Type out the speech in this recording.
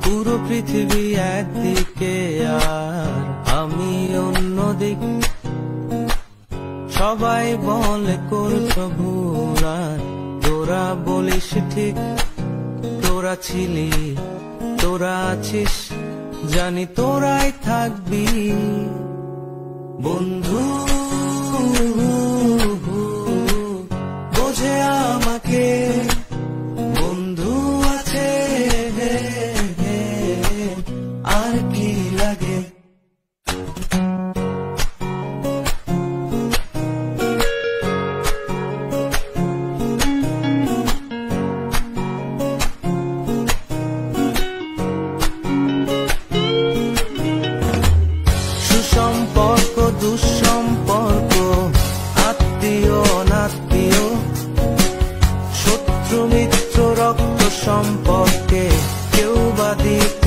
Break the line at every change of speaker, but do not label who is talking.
পুরো পৃথিবী একদিকে আর আমি অন্যদিক। সবাই বলে করছো ভুল আর তোরা বলিস ঠিক। তোরা ছিলি, তোরা আছিস, জানি তোরাই থাকবি বন্ধু। বোঝে আমাকে বন্ধু আছে, আর কি লাগে। সুসম্পর্ক দুঃসম্পর্ক, আত্মীয় অনাত্মীয়, শত্রু মিত্র রক্ত সম্পর্কে কেউ বা দিক